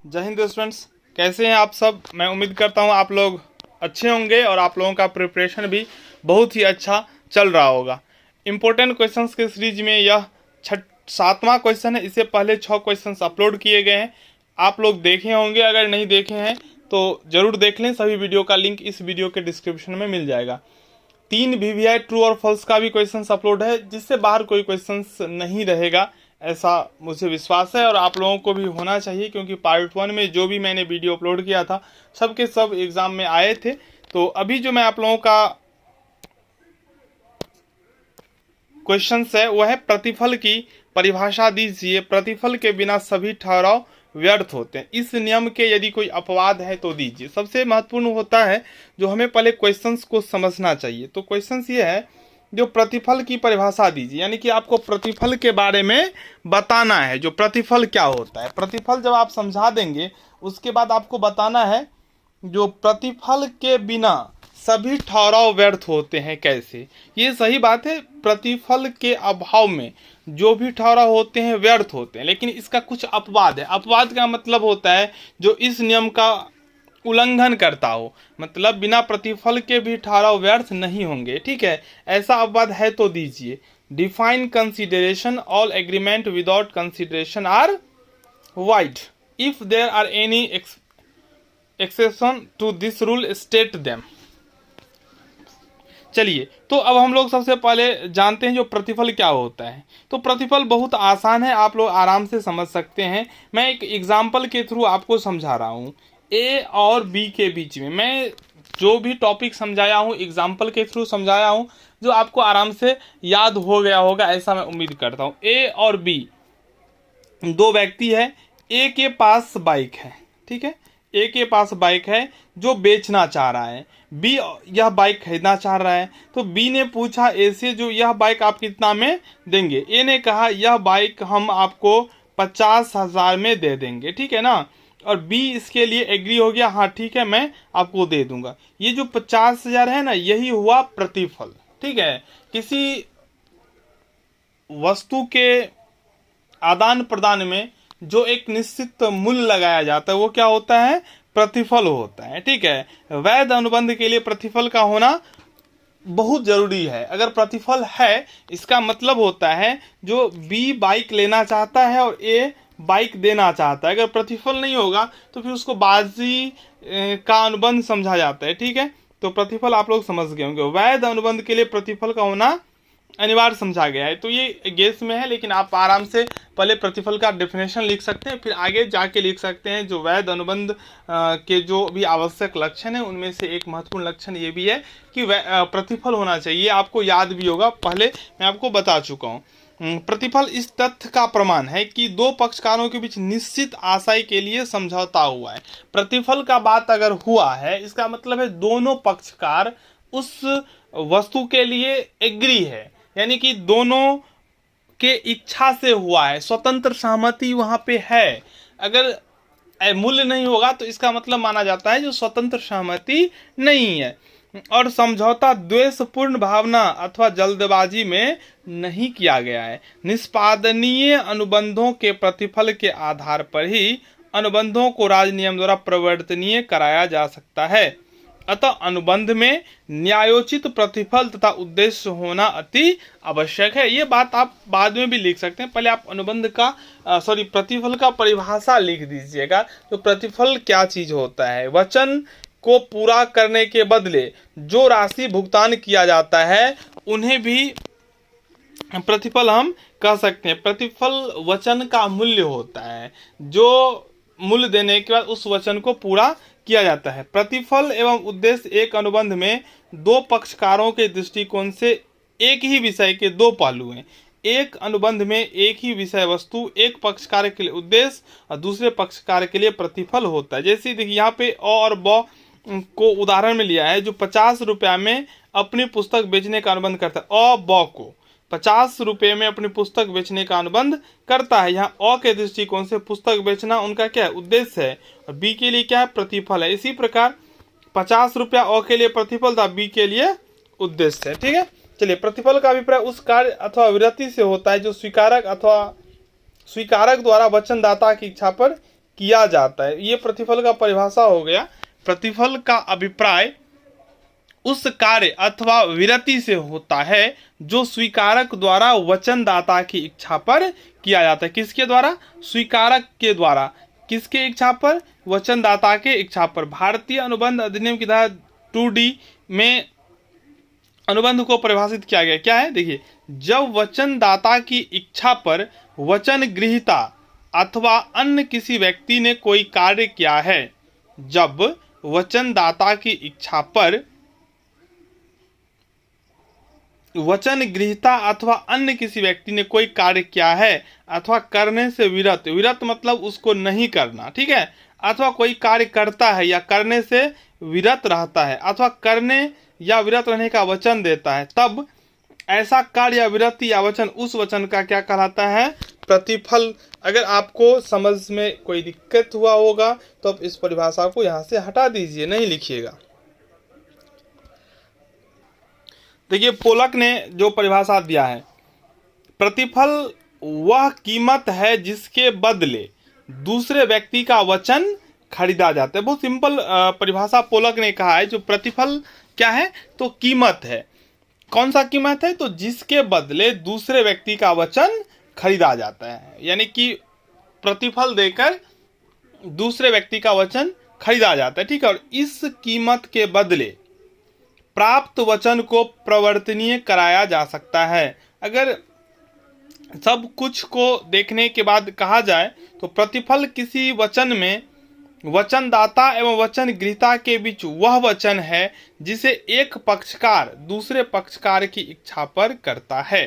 जय हिंद स्टूडेंट्स, कैसे हैं आप सब। मैं उम्मीद करता हूं आप लोग अच्छे होंगे और आप लोगों का प्रिपरेशन भी बहुत ही अच्छा चल रहा होगा। इम्पोर्टेंट क्वेश्चंस के सीरीज में यह 7वां क्वेश्चन है। इससे पहले 6 क्वेश्चंस अपलोड किए गए हैं, आप लोग देखे होंगे। अगर नहीं देखे हैं तो ज़रूर देख लें। सभी वीडियो का लिंक इस वीडियो के डिस्क्रिप्शन में मिल जाएगा। 3 VVI ट्रू और फॉल्स का भी क्वेश्चंस अपलोड है, जिससे बाहर कोई क्वेश्चंस नहीं रहेगा, ऐसा मुझे विश्वास है और आप लोगों को भी होना चाहिए, क्योंकि पार्ट 1 में जो भी मैंने वीडियो अपलोड किया था सब के सब एग्ज़ाम में आए थे। तो अभी जो मैं आप लोगों का क्वेश्चंस है वह है प्रतिफल की परिभाषा दीजिए। प्रतिफल के बिना सभी ठहराव व्यर्थ होते हैं। इस नियम के यदि कोई अपवाद है तो दीजिए। सबसे महत्वपूर्ण होता है जो हमें पहले क्वेश्चंस को समझना चाहिए। तो क्वेश्चंस ये है, जो प्रतिफल की परिभाषा दीजिए, यानी कि आपको प्रतिफल के बारे में बताना है। जो प्रतिफल क्या होता है, प्रतिफल जब आप समझा देंगे उसके बाद आपको बताना है जो प्रतिफल के बिना सभी ठहराव व्यर्थ होते हैं कैसे। ये सही बात है, प्रतिफल के अभाव में जो भी ठहराव होते हैं व्यर्थ होते हैं, लेकिन इसका कुछ अपवाद है। अपवाद का मतलब होता है जो इस नियम का उल्लंघन करता हो, मतलब बिना प्रतिफल के भी ठहराव व्यर्थ नहीं होंगे। ठीक है, ऐसा अपवाद है तो दीजिए। Define consideration, all agreement without consideration are void, if there are any exception to this rule state them. चलिए, तो अब हम लोग सबसे पहले जानते हैं जो प्रतिफल क्या होता है। तो प्रतिफल बहुत आसान है, आप लोग आराम से समझ सकते हैं। मैं एक एग्जाम्पल के थ्रू आपको समझा रहा हूँ। ए और बी के बीच में मैं जो भी टॉपिक समझाया हूँ एग्जाम्पल के थ्रू समझाया हूँ, जो आपको आराम से याद हो गया होगा, ऐसा मैं उम्मीद करता हूँ। ए और बी दो व्यक्ति है। ए के पास बाइक है, ठीक है, ए के पास बाइक है जो बेचना चाह रहा है। बी यह बाइक खरीदना चाह रहा है। तो बी ने पूछा ए से जो यह बाइक आप कितना में देंगे। ए ने कहा यह बाइक हम आपको 50,000 में दे देंगे, ठीक है ना। और बी इसके लिए एग्री हो गया, हाँ ठीक है मैं आपको दे दूंगा। ये जो 50,000 है ना, यही हुआ प्रतिफल। ठीक है, किसी वस्तु के आदान प्रदान में जो एक निश्चित मूल्य लगाया जाता है वो क्या होता है, प्रतिफल होता है। ठीक है, वैध अनुबंध के लिए प्रतिफल का होना बहुत जरूरी है। अगर प्रतिफल है, इसका मतलब होता है जो बी बाइक लेना चाहता है और ए बाइक देना चाहता है। अगर प्रतिफल नहीं होगा तो फिर उसको बाजी का अनुबंध समझा जाता है। ठीक है, तो प्रतिफल आप लोग समझ गए होंगे। वैध अनुबंध के लिए प्रतिफल का होना अनिवार्य समझा गया है। तो ये गेस में है, लेकिन आप आराम से पहले प्रतिफल का डेफिनेशन लिख सकते हैं, फिर आगे जाके लिख सकते हैं जो वैध अनुबंध के जो भी आवश्यक लक्षण है उनमें से एक महत्वपूर्ण लक्षण ये भी है कि प्रतिफल होना चाहिए। आपको याद भी होगा, पहले मैं आपको बता चुका हूँ। प्रतिफल इस तथ्य का प्रमाण है कि दो पक्षकारों के बीच निश्चित आशय के लिए समझौता हुआ है। प्रतिफल का बात अगर हुआ है, इसका मतलब है दोनों पक्षकार उस वस्तु के लिए एग्री है, यानी कि दोनों के इच्छा से हुआ है, स्वतंत्र सहमति वहां पे है। अगर मूल्य नहीं होगा तो इसका मतलब माना जाता है जो स्वतंत्र सहमति नहीं है। और समझौता द्वेषपूर्ण भावना अथवा जल्दबाजी में नहीं किया गया है। निष्पादनीय अनुबंधों के प्रतिफल के आधार पर ही अनुबंधों को राजनियम द्वारा प्रवर्तनीय कराया जा सकता है। अतः अनुबंध में न्यायोचित प्रतिफल तथा उद्देश्य होना अति आवश्यक है। ये बात आप बाद में भी लिख सकते हैं, पहले आप अनुबंध का प्रतिफल का परिभाषा लिख दीजिएगा। तो प्रतिफल क्या चीज होता है, वचन को पूरा करने के बदले जो राशि भुगतान किया जाता है उन्हें भी प्रतिफल हम कह सकते हैं। प्रतिफल वचन का मूल्य होता है, जो मूल्य देने के बाद उस वचन को पूरा किया जाता है। प्रतिफल एवं उद्देश्य एक अनुबंध में दो पक्षकारों के दृष्टिकोण से एक ही विषय के दो पहलू हैं। एक अनुबंध में एक ही विषय वस्तु एक पक्षकार के लिए उद्देश्य और दूसरे पक्षकार के लिए प्रतिफल होता है। जैसे देखिए यहाँ पे अ और ब को उदाहरण में लिया है, जो 50 रुपया में अपनी पुस्तक बेचने का अनुबंध करता है। अ ब को 50 रुपये में अपनी पुस्तक बेचने का अनुबंध करता है। यहाँ अ के दृष्टिकोण से पुस्तक बेचना उनका क्या है, उद्देश्य है, और बी के लिए क्या है, प्रतिफल है। इसी प्रकार 50 रुपया अ के लिए प्रतिफल था, बी के लिए उद्देश्य है। ठीक है, चलिए, प्रतिफल का अभिप्राय उस कार्य अथवा वृत्ति से होता है जो स्वीकारक द्वारा वचनदाता की इच्छा पर किया जाता है। ये प्रतिफल का परिभाषा हो गया। प्रतिफल का अभिप्राय उस कार्य अथवा विरति से होता है जो स्वीकारक द्वारा वचनदाता की इच्छा पर किया जाता है। किसके द्वारा? स्वीकारक के द्वारा। किसके इच्छा पर? वचनदाता के इच्छा पर। भारतीय अनुबंध अधिनियम की धारा 2D में अनुबंध को परिभाषित किया गया। क्या है? देखिए, जब वचनदाता की इच्छा पर वचन गृहीता अथवा अन्य किसी व्यक्ति ने कोई कार्य किया है, जब वचनदाता की इच्छा पर वचन गृहीता अथवा अन्य किसी व्यक्ति ने कोई कार्य किया है अथवा करने से विरत, विरत मतलब उसको नहीं करना, ठीक है, अथवा कोई कार्य करता है या करने से विरत रहता है अथवा करने या विरत रहने का वचन देता है, तब ऐसा कार्य या विरति या वचन उस वचन का क्या कहलाता है? प्रतिफल। अगर आपको समझ में कोई दिक्कत हुआ होगा तो आप इस परिभाषा को यहाँ से हटा दीजिए, नहीं लिखिएगा। देखिए, पोलक ने जो परिभाषा दिया है, प्रतिफल वह कीमत है जिसके बदले दूसरे व्यक्ति का वचन खरीदा जाता है। बहुत सिंपल परिभाषा पोलक ने कहा है। जो प्रतिफल क्या है? तो कीमत है। कौन सा कीमत है? तो जिसके बदले दूसरे व्यक्ति का वचन खरीदा जाता है, यानी कि प्रतिफल देकर दूसरे व्यक्ति का वचन खरीदा जाता है, ठीक है। और इस कीमत के बदले प्राप्त वचन को प्रवर्तनीय कराया जा सकता है। अगर सब कुछ को देखने के बाद कहा जाए तो प्रतिफल किसी वचन में वचनदाता एवं वचन गृहीता के बीच वह वचन है जिसे एक पक्षकार दूसरे पक्षकार की इच्छा पर करता है।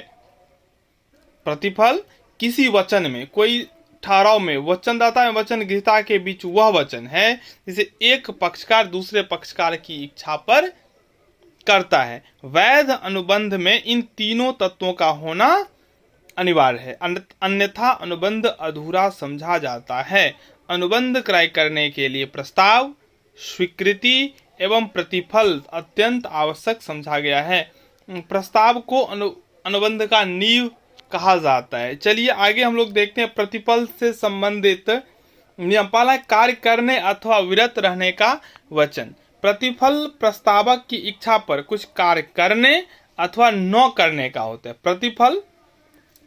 प्रतिफल किसी वचन में, कोई ठहराव में वचनदाता एवं वचन गृहीता के बीच वह वचन है जिसे एक पक्षकार दूसरे पक्षकार की इच्छा पर करता है। वैध अनुबंध में इन तीनों तत्वों का होना अनिवार्य है, अन्यथा अनुबंध अधूरा समझा जाता है। अनुबंध क्रय करने के लिए प्रस्ताव, स्वीकृति एवं प्रतिफल अत्यंत आवश्यक समझा गया है। प्रस्ताव को अनुबंध का नींव कहा जाता है। चलिए आगे हम लोग देखते हैं प्रतिफल से संबंधित नियम। पहला, कार्य करने अथवा विरत रहने का वचन। प्रतिफल प्रस्तावक की इच्छा पर कुछ कार्य करने अथवा न करने का होता है। प्रतिफल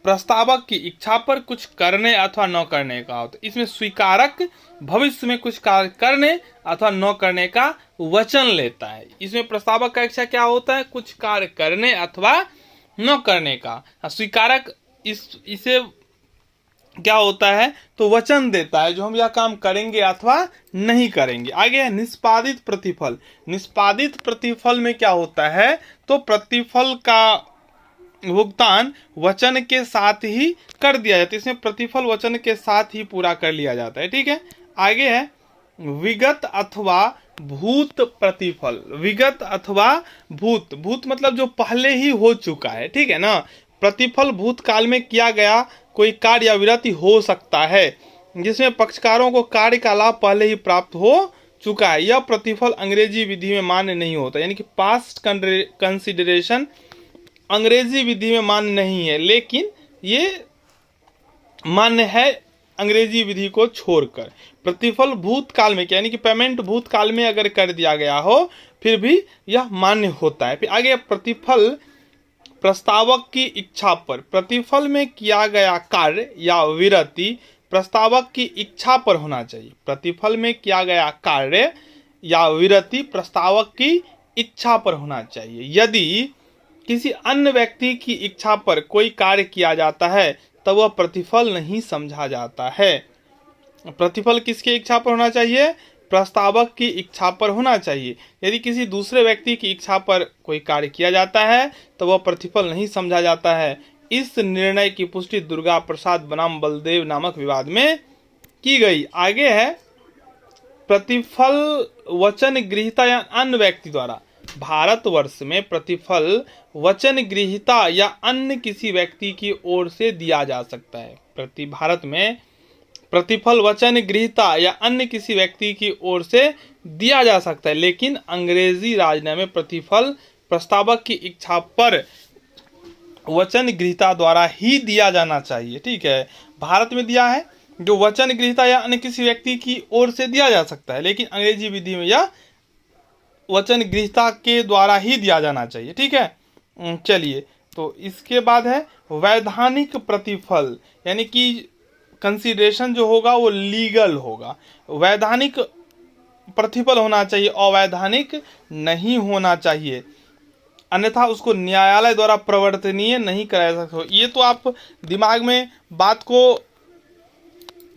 प्रस्तावक की इच्छा पर कुछ करने अथवा न करने का होता है। इसमें स्वीकारक भविष्य में कुछ कार्य करने अथवा न करने का वचन लेता है। इसमें प्रस्तावक का इच्छा क्या होता है? कुछ कार्य करने अथवा न करने का। स्वीकारक इसे क्या होता है? तो वचन देता है जो हम यह काम करेंगे अथवा नहीं करेंगे। आगे है निष्पादित प्रतिफल। निष्पादित प्रतिफल में क्या होता है? तो प्रतिफल का भुगतान वचन के साथ ही कर दिया जाता है। इसमें प्रतिफल वचन के साथ ही पूरा कर लिया जाता है, ठीक है। आगे है विगत अथवा भूत प्रतिफल। विगत अथवा भूत, भूत मतलब जो पहले ही हो चुका है, ठीक है ना। प्रतिफल भूतकाल में किया गया कोई कार्य या विरति हो सकता है जिसमें पक्षकारों को कार्य का लाभ पहले ही प्राप्त हो चुका है। यह प्रतिफल अंग्रेजी विधि में मान्य नहीं होता, यानी कि पास्ट कंसिडरेशन अंग्रेजी विधि में मान्य नहीं है, लेकिन ये मान्य है अंग्रेजी विधि को छोड़कर। प्रतिफल भूतकाल में, यानी कि पेमेंट भूतकाल में अगर कर दिया गया हो फिर भी यह मान्य होता है। फिर आगे प्रतिफल प्रस्तावक की इच्छा पर। प्रतिफल में किया गया कार्य या विरति प्रस्तावक की इच्छा पर होना चाहिए। प्रतिफल में किया गया कार्य या विरति प्रस्तावक की इच्छा पर होना चाहिए। यदि किसी अन्य व्यक्ति की इच्छा पर कोई कार्य किया जाता है तब वह प्रतिफल नहीं समझा जाता है। प्रतिफल किसकी इच्छा पर होना चाहिए? प्रस्तावक की इच्छा पर होना चाहिए। यदि किसी दूसरे व्यक्ति की इच्छा पर कोई कार्य किया जाता है तो वह प्रतिफल नहीं समझा जाता है। इस निर्णय की पुष्टि दुर्गा प्रसाद बनाम बलदेव नामक विवाद में की गई। आगे है प्रतिफल वचन गृहीता या अन्य व्यक्ति द्वारा। भारतवर्ष में प्रतिफल वचन गृहीता या अन्य किसी व्यक्ति की ओर से दिया जा सकता है। भारत में प्रतिफल वचन गृहीता या अन्य किसी व्यक्ति की ओर से दिया जा सकता है, लेकिन अंग्रेजी राजनय में प्रतिफल प्रस्तावक की इच्छा पर वचन गृहीता द्वारा ही दिया जाना चाहिए, ठीक है। भारत में दिया है जो वचन गृहीता या अन्य किसी व्यक्ति की ओर से दिया जा सकता है, लेकिन अंग्रेजी विधि में यह वचन गृहीता के द्वारा ही दिया जाना चाहिए। ठीक है, चलिए, तो इसके बाद है वैधानिक प्रतिफल, यानी कि कंसीडरेशन जो होगा वो लीगल होगा। वैधानिक प्रतिफल होना चाहिए, अवैधानिक नहीं होना चाहिए, अन्यथा उसको न्यायालय द्वारा प्रवर्तनीय नहीं कराया जा सकता। ये तो आप दिमाग में बात को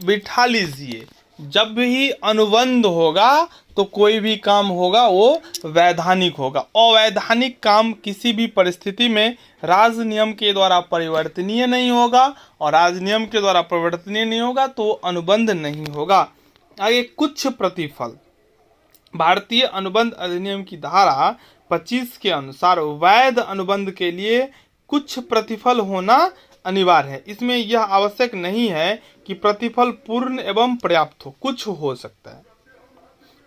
बिठा लीजिए, जब भी अनुबंध होगा तो कोई भी काम होगा वो वैधानिक होगा। अवैधानिक काम किसी भी परिस्थिति में राज नियम के द्वारा परिवर्तनीय नहीं होगा, और राज नियम के द्वारा परिवर्तनीय नहीं होगा तो अनुबंध नहीं होगा। आगे कुछ प्रतिफल, भारतीय अनुबंध अधिनियम की धारा 25 के अनुसार वैध अनुबंध के लिए कुछ प्रतिफल होना अनिवार्य है। इसमें यह आवश्यक नहीं है कि प्रतिफल पूर्ण एवं पर्याप्त हो, कुछ हो सकता है,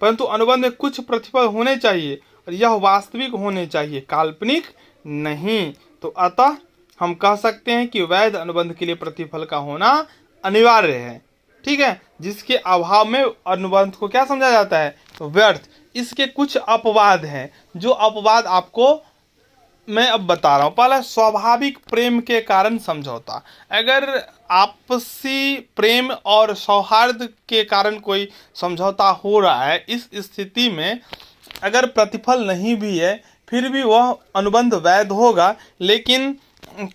परंतु अनुबंध में कुछ प्रतिफल होने चाहिए और यह वास्तविक होने चाहिए, काल्पनिक नहीं। तो अतः हम कह सकते हैं कि वैध अनुबंध के लिए प्रतिफल का होना अनिवार्य है। ठीक है, जिसके अभाव में अनुबंध को क्या समझा जाता है, तो व्यर्थ। इसके कुछ अपवाद हैं, जो अपवाद आपको मैं अब बता रहा हूँ। पहला, स्वाभाविक प्रेम के कारण समझौता। अगर आपसी प्रेम और सौहार्द के कारण कोई समझौता हो रहा है, इस स्थिति में अगर प्रतिफल नहीं भी है फिर भी वह अनुबंध वैध होगा, लेकिन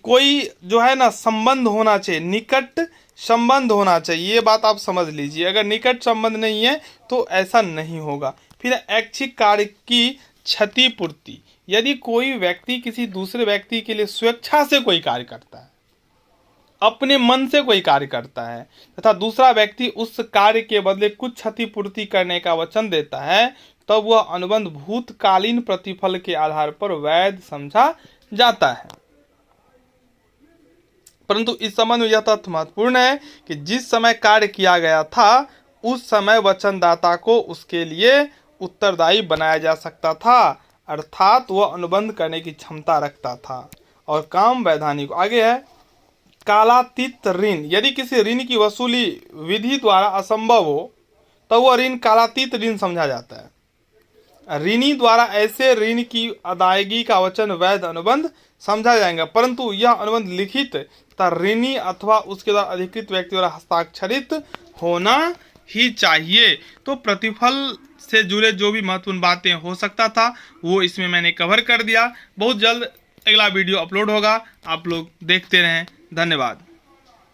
कोई जो है ना संबंध होना चाहिए, निकट संबंध होना चाहिए। ये बात आप समझ लीजिए, अगर निकट संबंध नहीं है तो ऐसा नहीं होगा। फिर ऐच्छिक कार्य की क्षतिपूर्ति, यदि कोई व्यक्ति किसी दूसरे व्यक्ति के लिए स्वेच्छा से कोई कार्य करता है, अपने मन से कोई कार्य करता है, तथा दूसरा व्यक्ति उस कार्य के बदले कुछ क्षतिपूर्ति करने का वचन देता है, तब वह अनुबंध भूतकालीन प्रतिफल के आधार पर वैध समझा जाता है। परंतु इस संबंध में यह तथ्य महत्वपूर्ण है कि जिस समय कार्य किया गया था उस समय वचनदाता को उसके लिए उत्तरदायी बनाया जा सकता था, अर्थात वह अनुबंध करने की क्षमता रखता था और काम वैधानिक। आगे है कालातीत ऋण, यदि किसी ऋण की वसूली विधि द्वारा असंभव हो तो वह ऋण कालातीत ऋण समझा जाता है। ऋणी द्वारा ऐसे ऋण की अदायगी का वचन वैध अनुबंध समझा जाएगा, परंतु यह अनुबंध लिखित तथा ऋणी अथवा उसके द्वारा अधिकृत व्यक्ति द्वारा हस्ताक्षरित होना ही चाहिए। तो प्रतिफल से जुड़े जो भी महत्वपूर्ण बातें हो सकता था वो इसमें मैंने कवर कर दिया। बहुत जल्द अगला वीडियो अपलोड होगा, आप लोग देखते रहें। धन्यवाद।